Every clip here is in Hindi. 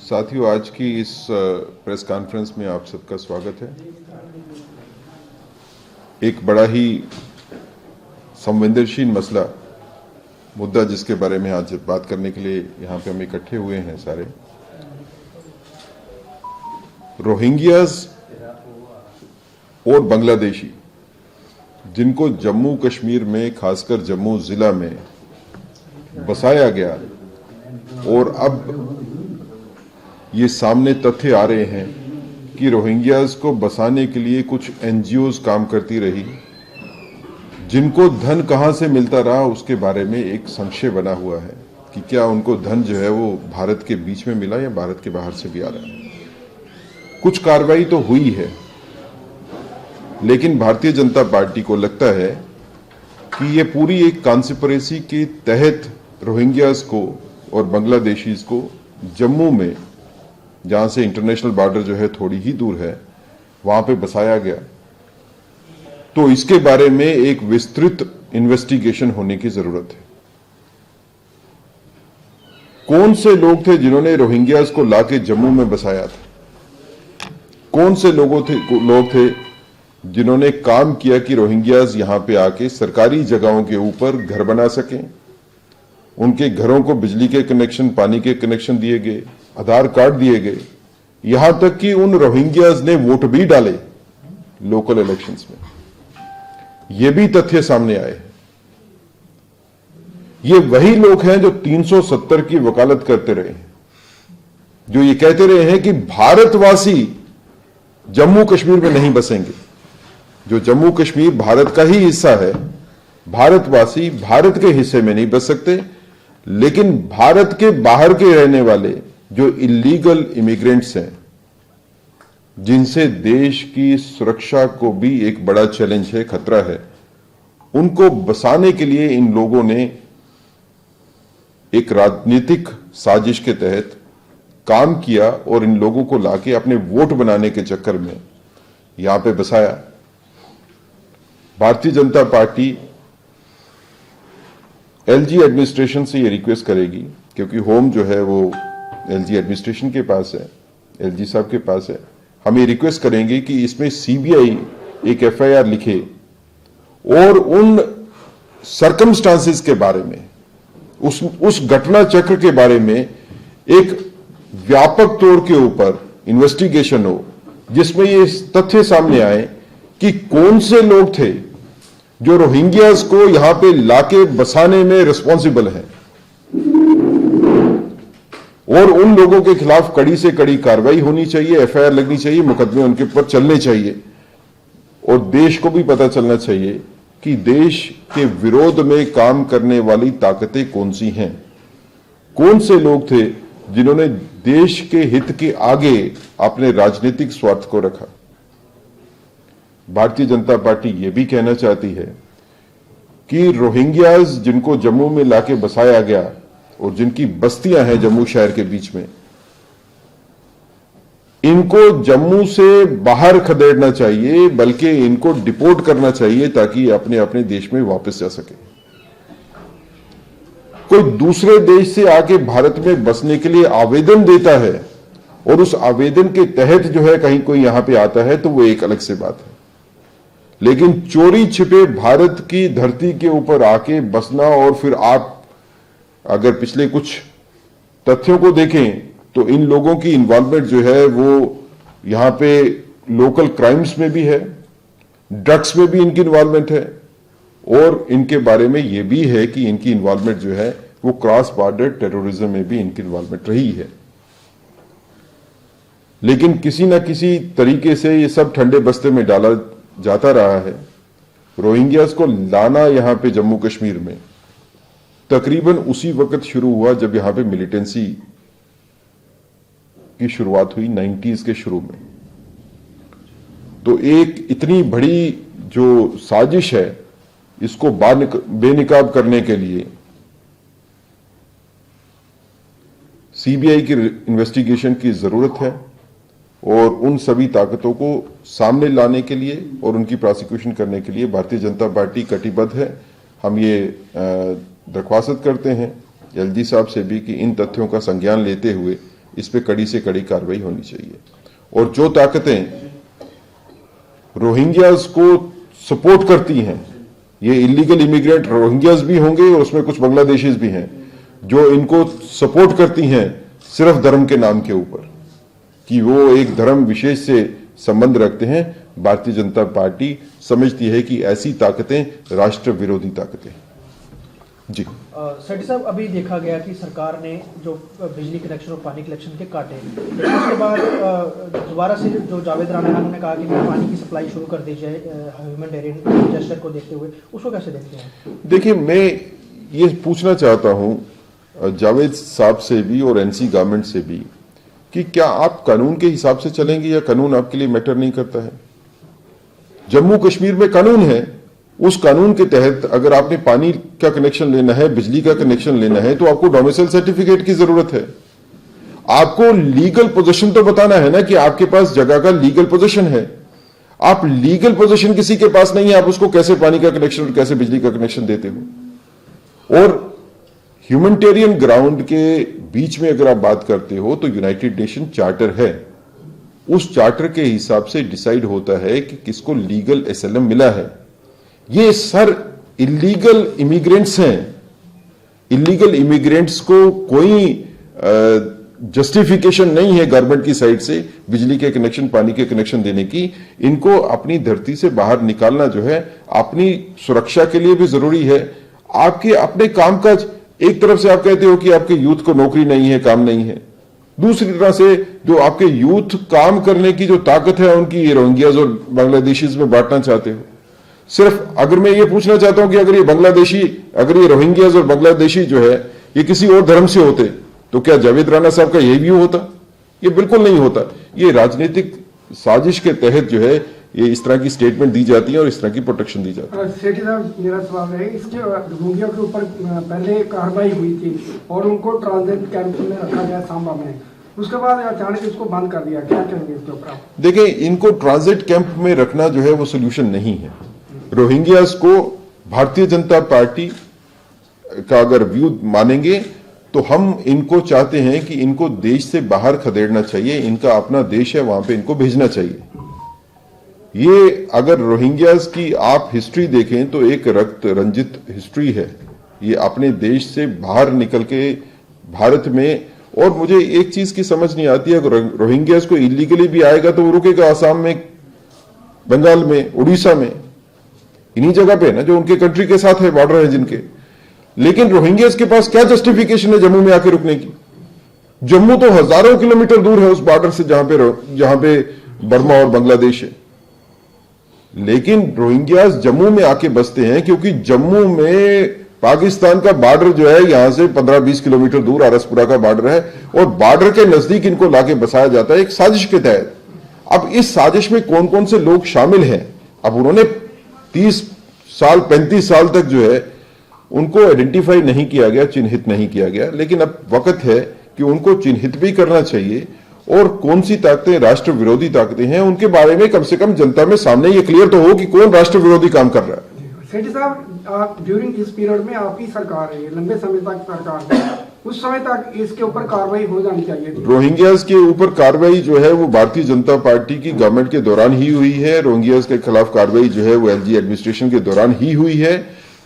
साथियों, आज की इस प्रेस कॉन्फ्रेंस में आप सबका स्वागत है। एक बड़ा ही संवेदनशील मुद्दा जिसके बारे में आज बात करने के लिए यहाँ पे हम इकट्ठे हुए हैं सारे, रोहिंग्याज और बांग्लादेशी जिनको जम्मू कश्मीर में, खासकर जम्मू जिला में बसाया गया, और अब ये सामने तथ्य आ रहे हैं कि रोहिंग्याज को बसाने के लिए कुछ एनजीओज काम करती रही, जिनको धन कहां से मिलता रहा उसके बारे में एक संशय बना हुआ है कि क्या उनको धन जो है वो भारत के बीच में मिला या भारत के बाहर से भी आ रहा है। कुछ कार्रवाई तो हुई है, लेकिन भारतीय जनता पार्टी को लगता है कि ये पूरी एक कॉन्स्पिरेसी के तहत रोहिंग्याज को और बांग्लादेशीज को जम्मू में, जहां से इंटरनेशनल बॉर्डर जो है थोड़ी ही दूर है, वहां पे बसाया गया। तो इसके बारे में एक विस्तृत इन्वेस्टिगेशन होने की जरूरत है। कौन से लोग थे जिन्होंने रोहिंग्याज को लाके जम्मू में बसाया था? कौन से लोग थे जिन्होंने काम किया कि रोहिंग्याज यहां पे आके सरकारी जगहों के ऊपर घर बना सकें? उनके घरों को बिजली के कनेक्शन, पानी के कनेक्शन दिए गए, आधार कार्ड दिए गए, यहां तक कि उन रोहिंग्याज ने वोट भी डाले लोकल इलेक्शंस में। ये भी तथ्य सामने आए। ये वही लोग हैं जो 370 की वकालत करते रहे हैं, जो ये कहते रहे हैं कि भारतवासी जम्मू कश्मीर में नहीं बसेंगे। जो जम्मू कश्मीर भारत का ही हिस्सा है, भारतवासी भारत के हिस्से में नहीं बस सकते, लेकिन भारत के बाहर के रहने वाले जो इलीगल इमिग्रेंट्स हैं, जिनसे देश की सुरक्षा को भी एक बड़ा चैलेंज है, खतरा है, उनको बसाने के लिए इन लोगों ने एक राजनीतिक साजिश के तहत काम किया और इन लोगों को लाके अपने वोट बनाने के चक्कर में यहां पे बसाया। Bharatiya Janata party LG administration से ये रिक्वेस्ट करेगी, क्योंकि होम जो है वो एलजी एडमिनिस्ट्रेशन के पास है, एलजी साहब के पास है। हम ये रिक्वेस्ट करेंगे कि इसमें सीबीआई एक एफआईआर लिखे और उन सर्कमस्टांसेस के बारे में, उस घटना चक्र के बारे में एक व्यापक तौर के ऊपर इन्वेस्टिगेशन हो, जिसमें ये तथ्य सामने आए कि कौन से लोग थे जो रोहिंग्याज को यहां पे लाके बसाने में रिस्पॉन्सिबल हैं, और उन लोगों के खिलाफ कड़ी से कड़ी कार्रवाई होनी चाहिए, एफआईआर लगनी चाहिए, मुकदमे उनके ऊपर चलने चाहिए, और देश को भी पता चलना चाहिए कि देश के विरोध में काम करने वाली ताकतें कौन सी हैं। कौन से लोग थे जिन्होंने देश के हित के आगे अपने राजनीतिक स्वार्थ को रखा। भारतीय जनता पार्टी यह भी कहना चाहती है कि रोहिंग्याज जिनको जम्मू में लाके बसाया गया और जिनकी बस्तियां हैं जम्मू शहर के बीच में, इनको जम्मू से बाहर खदेड़ना चाहिए, बल्कि इनको डिपोर्ट करना चाहिए ताकि अपने अपने देश में वापस जा सके। कोई दूसरे देश से आके भारत में बसने के लिए आवेदन देता है और उस आवेदन के तहत जो है कहीं कोई यहां पे आता है, तो वो एक अलग से बात है। लेकिन चोरी छिपे भारत की धरती के ऊपर आके बसना, और फिर आप अगर पिछले कुछ तथ्यों को देखें तो इन लोगों की इन्वॉल्वमेंट जो है वो यहां पे लोकल क्राइम्स में भी है, ड्रग्स में भी इनकी इन्वॉल्वमेंट है, और इनके बारे में यह भी है कि इनकी इन्वॉल्वमेंट जो है वो क्रॉस बॉर्डर टेररिज्म में भी इनकी इन्वॉल्वमेंट रही है। लेकिन किसी ना किसी तरीके से ये सब ठंडे बस्ते में डाला जाता रहा है। रोहिंग्याज को लाना यहां पे जम्मू कश्मीर में तकरीबन उसी वक्त शुरू हुआ जब यहां पे मिलिटेंसी की शुरुआत हुई 90s के शुरू में। तो एक इतनी बड़ी जो साजिश है, इसको बेनकाब करने के लिए सीबीआई की इन्वेस्टिगेशन की जरूरत है, और उन सभी ताकतों को सामने लाने के लिए और उनकी प्रोसिक्यूशन करने के लिए भारतीय जनता पार्टी कटिबद्ध है। हम ये दरख्वास्त करते हैं एलजी साहब से भी कि इन तथ्यों का संज्ञान लेते हुए इस पे कड़ी से कड़ी कार्रवाई होनी चाहिए। और जो ताकतें रोहिंग्यास को सपोर्ट करती हैं, ये इलीगल इमिग्रेंट रोहिंग्यास भी होंगे और उसमें कुछ बांग्लादेशीज भी हैं, जो इनको सपोर्ट करती हैं सिर्फ धर्म के नाम के ऊपर, कि वो एक धर्म विशेष से संबंध रखते हैं, भारतीय जनता पार्टी समझती है कि ऐसी ताकतें राष्ट्र विरोधी ताकतें। जी सेठी साहब, अभी देखा गया कि सरकार ने जो बिजली कनेक्शन और पानी कनेक्शन के काटे, लेकिन उसके बाद दोबारा से जो जावेद राणा ने कहा कि पानी की सप्लाई शुरू कर दी जाए ह्यूमैनिटेरियन जेस्चर को देखते हुए, उसको कैसे देखते हैं? देखिए, मैं ये पूछना चाहता हूं जावेद साहब से भी और एनसी गवर्नमेंट से भी कि क्या आप कानून के हिसाब से चलेंगे या कानून आपके लिए मैटर नहीं करता है? जम्मू कश्मीर में कानून है, उस कानून के तहत अगर आपने पानी का कनेक्शन लेना है, बिजली का कनेक्शन लेना है, तो आपको डोमिसाइल सर्टिफिकेट की जरूरत है। आपको लीगल पोजीशन तो बताना है ना कि आपके पास जगह का लीगल पोजीशन है। आप लीगल पोजीशन किसी के पास नहीं है, आप उसको कैसे पानी का कनेक्शन और कैसे बिजली का कनेक्शन देते हो? और ह्यूमैनिटेरियन ग्राउंड के बीच में अगर आप बात करते हो तो यूनाइटेड नेशन चार्टर है, उस चार्टर के हिसाब से डिसाइड होता है कि किसको लीगल एसाइलम मिला है। ये सर इलीगल इमिग्रेंट्स हैं। इलीगल इमिग्रेंट्स को कोई जस्टिफिकेशन नहीं है गवर्नमेंट की साइड से बिजली के कनेक्शन, पानी के कनेक्शन देने की। इनको अपनी धरती से बाहर निकालना जो है अपनी सुरक्षा के लिए भी जरूरी है। आपके अपने कामकाज, एक तरफ से आप कहते हो कि आपके यूथ को नौकरी नहीं है, काम नहीं है, दूसरी तरह से जो आपके यूथ काम करने की जो ताकत है उनकी रोहिंग्याज और बांग्लादेशीज में बांटना चाहते हो। सिर्फ अगर मैं ये पूछना चाहता हूं कि अगर ये बांग्लादेशी, अगर ये रोहिंग्याज और बांग्लादेशी जो है ये किसी और धर्म से होते तो क्या जावेद राणा साहब का यही व्यू होता? ये बिल्कुल नहीं होता। ये राजनीतिक साजिश के तहत जो है ये इस तरह की स्टेटमेंट दी जाती है और इस तरह की प्रोटेक्शन दी जाती है। सेठी साहब, मेरा सवाल है, इसके रोहिंग्या के ऊपर पहले कार्रवाई हुई थी और उनको ट्रांजिट कैंप में रखा गया सांबा में, उसके बाद अचानक इसको बंद कर दिया, क्या कहेंगे इसके ऊपर? देखिए, इनको ट्रांजिट कैंप में रखना जो है वो सोल्यूशन नहीं है। रोहिंग्यास को भारतीय जनता पार्टी का अगर व्यू मानेंगे तो हम इनको चाहते हैं कि इनको देश से बाहर खदेड़ना चाहिए। इनका अपना देश है, वहां पे इनको भेजना चाहिए। ये अगर रोहिंग्यास की आप हिस्ट्री देखें तो एक रक्त रंजित हिस्ट्री है। ये अपने देश से बाहर निकल के भारत में, और मुझे एक चीज की समझ नहीं आती है, अगर रोहिंग्यास को इलीगली भी आएगा तो वो रुकेगा आसाम में, बंगाल में, उड़ीसा में, इन्हीं जगह पे ना जो उनके कंट्री के साथ है, बॉर्डर है जिनके। लेकिन रोहिंग्यास के पास क्या जस्टिफिकेशन है जम्मू में आके रुकने की? जम्मू तो हजारों किलोमीटर दूर है उस बॉर्डर से जहां पे बर्मा और बांग्लादेश है। लेकिन रोहिंग्यास जम्मू में आके बसते हैं क्योंकि जम्मू में पाकिस्तान का बॉर्डर जो है यहां से 15-20 किलोमीटर दूर आरसपुरा का बॉर्डर है और बॉर्डर के नजदीक इनको लाके बसाया जाता है एक साजिश के तहत। अब इस साजिश में कौन कौन से लोग शामिल हैं? अब उन्होंने 30 साल 35 साल तक जो है उनको आइडेंटिफाई नहीं किया गया, चिन्हित नहीं किया गया, लेकिन अब वक्त है कि उनको चिन्हित भी करना चाहिए। और कौन सी ताकतें राष्ट्र विरोधी ताकतें हैं उनके बारे में कम से कम जनता में सामने ये क्लियर तो हो कि कौन राष्ट्र विरोधी काम कर रहा है। सेठी साहब, ड्यूरिंग दिस पीरियड में आपकी सरकार है, लंबे समय तक सरकार है, उस समय तक इसके ऊपर कार्रवाई हो जानी चाहिए थी। रोहिंग्यास के ऊपर कार्रवाई जो है वो भारतीय जनता पार्टी की गवर्नमेंट के दौरान ही हुई है। रोहिंग्यास के खिलाफ कार्रवाई जो है वो एलजी एडमिनिस्ट्रेशन के दौरान ही हुई है।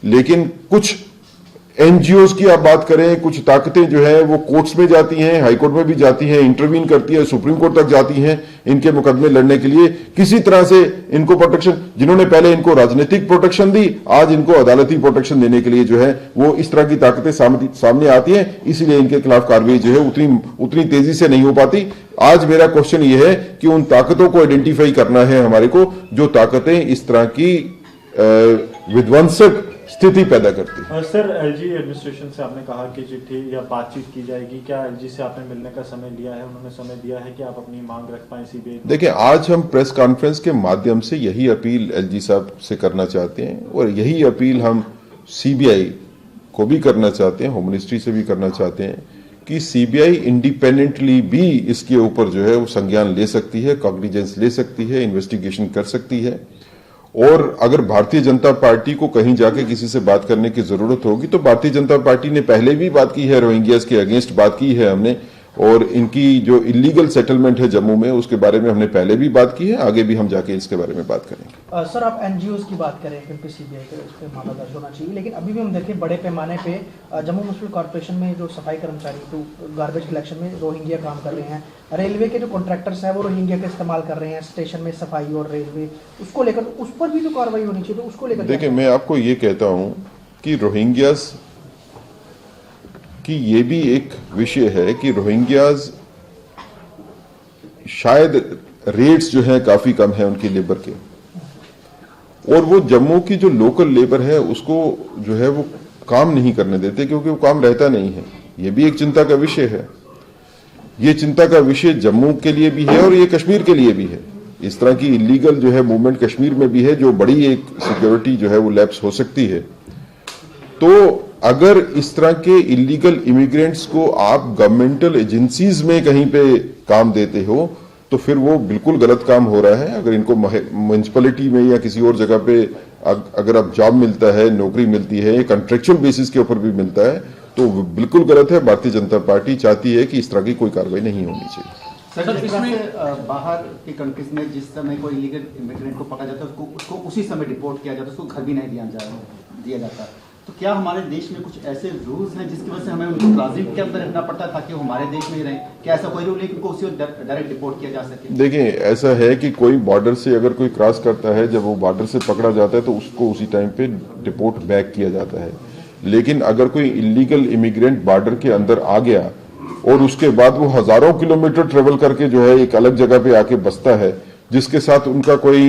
लेकिन कुछ एनजीओ की आप बात करें, कुछ ताकतें जो है वो कोर्ट्स में जाती हैं, हाईकोर्ट में भी जाती हैं, इंटरवीन करती है, सुप्रीम कोर्ट तक जाती हैं इनके मुकदमे लड़ने के लिए। किसी तरह से इनको प्रोटेक्शन, जिन्होंने पहले इनको राजनीतिक प्रोटेक्शन दी, आज इनको अदालती प्रोटेक्शन देने के लिए जो है वो इस तरह की ताकतें सामने आती हैं। इसीलिए इनके खिलाफ कार्रवाई जो है उतनी तेजी से नहीं हो पाती। आज मेरा क्वेश्चन ये है कि उन ताकतों को आइडेंटिफाई करना है हमारे को, जो ताकतें इस तरह की विध्वंसक स्थिति पैदा करती है। सर, एलजी एडमिनिस्ट्रेशन से आपने कहा कि चिट्ठी या बातचीत की जाएगी, क्या एलजी से आपने मिलने का समय लिया है? उन्होंने समय दिया है कि आप अपनी मांग रख पाए सीबीआई? देखिए, आज हम प्रेस कॉन्फ्रेंस के माध्यम से यही अपील एलजी साहब से करना चाहते हैं और यही अपील हम सीबीआई को भी करना चाहते हैं, होम मिनिस्ट्री से भी करना चाहते हैं कि सीबीआई इंडिपेंडेंटली भी इसके ऊपर जो है वो संज्ञान ले सकती है, कॉग्निजेंस ले सकती है, इन्वेस्टिगेशन कर सकती है। और अगर भारतीय जनता पार्टी को कहीं जाके किसी से बात करने की जरूरत होगी तो भारतीय जनता पार्टी ने पहले भी बात की है, रोहिंग्यास के अगेंस्ट बात की है हमने। और इनकी जो इलीगल सेटलमेंट है जम्मू में उसके बारे में हमने पहले भी बात की है, आगे भी हम जाके इसके बारे में बात करेंगे। सर आप एनजीओज की बात करें क्योंकि सीबीआई के उस पर मामला दर्ज होना चाहिए, लेकिन अभी भी हम देखें बड़े पैमाने पे जम्मू म्यूनिसिपल कॉर्पोरेशन में जो सफाई कर्मचारी तो गार्बेज कलेक्शन में रोहिंग्या काम कर रहे हैं, रेलवे के जो कॉन्ट्रैक्टर्स हैं वो रोहिंग्या का इस्तेमाल कर रहे हैं स्टेशन में सफाई और रेलवे, उसको लेकर उस पर भी जो कार्रवाई होनी चाहिए तो उसको लेकर देखिए मैं आपको ये कहता हूं कि रोहिंग्यास की ये भी एक विषय है कि रोहिंग्यास शायद रेट्स जो है काफी कम है उनकी लेबर के, और वो जम्मू की जो लोकल लेबर है उसको जो है वो काम नहीं करने देते क्योंकि वो काम रहता नहीं है। ये भी एक चिंता का विषय है। ये चिंता का विषय जम्मू के लिए भी है और ये कश्मीर के लिए भी है। इस तरह की इलीगल जो है मूवमेंट कश्मीर में भी है जो बड़ी एक सिक्योरिटी जो है वो लैप्स हो सकती है। तो अगर इस तरह के इलीगल इमिग्रेंट्स को आप गवर्नमेंटल एजेंसीज में कहीं पे काम देते हो तो फिर वो बिल्कुल गलत काम हो रहा है। अगर इनको म्युनिसिपैलिटी में या किसी और जगह पे अगर आप जॉब मिलता है, नौकरी मिलती है, कॉन्ट्रेक्चुअल बेसिस के ऊपर भी मिलता है तो बिल्कुल गलत है। भारतीय जनता पार्टी चाहती है कि इस तरह की कोई कार्रवाई नहीं होनी चाहिए। सर जिस तरह से बाहर की कंट्रीज में जिस समय कोई इलीगल इमिग्रेंट को पकड़ा जाता है उसको उसी समय डिपोर्ट किया जाता है, उसको घर भी नहीं दिया जाता, तो क्या हमारे देश में कुछ ऐसे रूल्स हैं जिसकी वजह से हमें उनको ट्रांजिट के अंदर रहना पड़ता है ताकि वो हमारे देश में ही रहें? क्या ऐसा कोई रूल है कि उनको उसी डायरेक्ट डिपोर्ट किया जा सके? देखिए ऐसा है कि कोई बॉर्डर से अगर कोई क्रॉस करता है, जब वो बॉर्डर से पकड़ा जाता है तो उसको उसी टाइम पे डिपोर्ट बैक किया जाता है। लेकिन अगर कोई इलीगल इमिग्रेंट बॉर्डर के अंदर आ गया और उसके बाद वो हजारों किलोमीटर ट्रेवल करके जो है एक अलग जगह पे आके बसता है जिसके साथ उनका कोई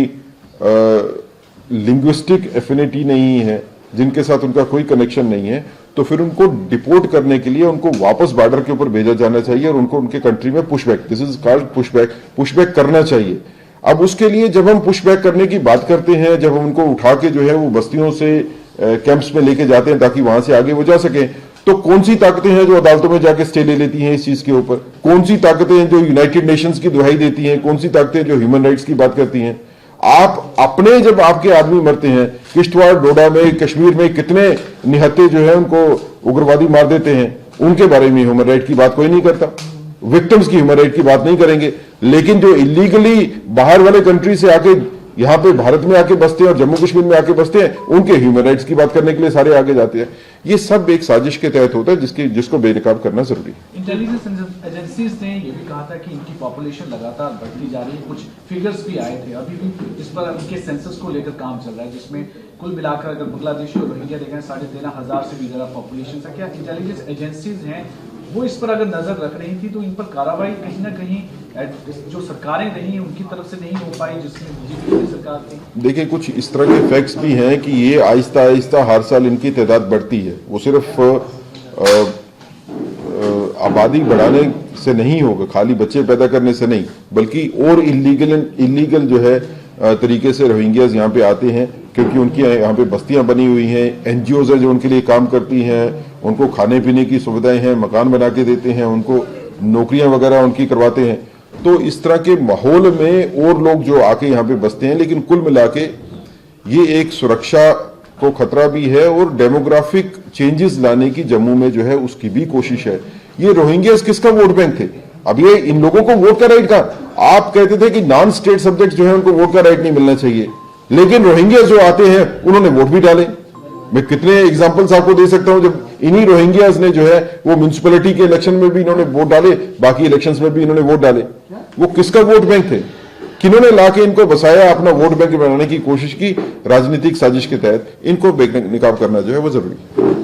लिंग्विस्टिक एफिनिटी नहीं है, जिनके साथ उनका कोई कनेक्शन नहीं है, तो फिर उनको डिपोर्ट करने के लिए उनको वापस बॉर्डर के ऊपर भेजा जाना चाहिए और उनको उनके कंट्री में pushback, this is called pushback करना चाहिए। अब उसके लिए जब हम पुशबैक करने की बात करते हैं, जब हम उनको उठा के जो है वो बस्तियों से कैंप्स में लेके जाते हैं ताकि वहां से आगे वो जा सके, तो कौन सी ताकतें हैं जो अदालतों में जाके स्टे ले लेती हैं इस चीज के ऊपर? कौन सी ताकतें हैं जो यूनाइटेड नेशंस की दुहाई देती हैं? कौन सी ताकतें जो ह्यूमन राइट्स की बात करती हैं? आप अपने जब आपके आदमी मरते हैं, किश्तवाड़ डोडा में कश्मीर में कितने निहत्ते जो है उनको उग्रवादी मार देते हैं, उनके बारे में ह्यूमन राइट की बात कोई नहीं करता। विक्टिम्स की ह्यूमन राइट की बात नहीं करेंगे, लेकिन जो इलीगली बाहर वाले कंट्री से आके यहाँ पे भारत में आके बसते हैं और जम्मू कश्मीर में आके बसते हैं, उनके ह्यूमन राइट्स की बात करने के लिए सारे आगे जाते हैं। ये सब एक साजिश के तहत होता है जिसको बेनकाब करना जरूरी है। इंटेलिजेंस एजेंसीज ने ये भी कहा था कि इनकी पॉपुलेशन लगातार बढ़ती जा रही है, कुछ फिगर्स भी आए थे, अभी भी इस पर उनके सेंसस को लेकर काम चल रहा है जिसमें कुल मिलाकर अगर बांग्लादेशी और रोहिंग्या देखें 13,500 से भी ज्यादा पॉपुलेशन है। क्या इंटेलिजेंस एजेंसीज हैं वो इस पर अगर नजर रख रही थी तो इन पर कार्रवाई कहीं ना कहीं जो सरकारें रही उनकी तरफ से नहीं हो पाई जिसमें बीजेपी की सरकार थी? देखिए कुछ इस तरह के फैक्ट्स भी हैं कि ये आहिस्ता आहिस्ता हर साल इनकी तादाद बढ़ती है। वो सिर्फ आबादी बढ़ाने से नहीं होगा, खाली बच्चे पैदा करने से नहीं, बल्कि और इलीगल जो है तरीके से रोहिंग्याज यहाँ पे आते हैं क्योंकि उनकी यहाँ पे बस्तियां बनी हुई हैं, एनजीओज है जो उनके लिए काम करती हैं, उनको खाने पीने की सुविधाएं हैं, मकान बना के देते हैं, उनको नौकरियां वगैरह उनकी करवाते हैं। तो इस तरह के माहौल में और लोग जो आके यहाँ पे बसते हैं, लेकिन कुल मिला के ये एक सुरक्षा को खतरा भी है और डेमोग्राफिक चेंजेस लाने की जम्मू में जो है उसकी भी कोशिश है। ये रोहिंग्यास किसका वोट बैंक थे? अब ये इन लोगों को वोट का राइट कहा? आप कहते थे कि नॉन स्टेट सब्जेक्ट जो है उनको वोट का राइट नहीं मिलना चाहिए, लेकिन रोहिंग्यास जो आते हैं उन्होंने वोट भी डाले। मैं कितने एग्जांपल्स आपको दे सकता हूं जब इन्हीं रोहिंग्यास ने जो है वो म्युनिसिपैलिटी के इलेक्शन में भी इन्होंने वोट डाले, बाकी इलेक्शंस में भी इन्होंने वोट डाले। वो किसका वोट बैंक थे? किन्होंने लाके इनको बसाया, अपना वोट बैंक बनाने की कोशिश की? राजनीतिक साजिश के तहत इनको बेनकाब करना जो है वो जरूरी है।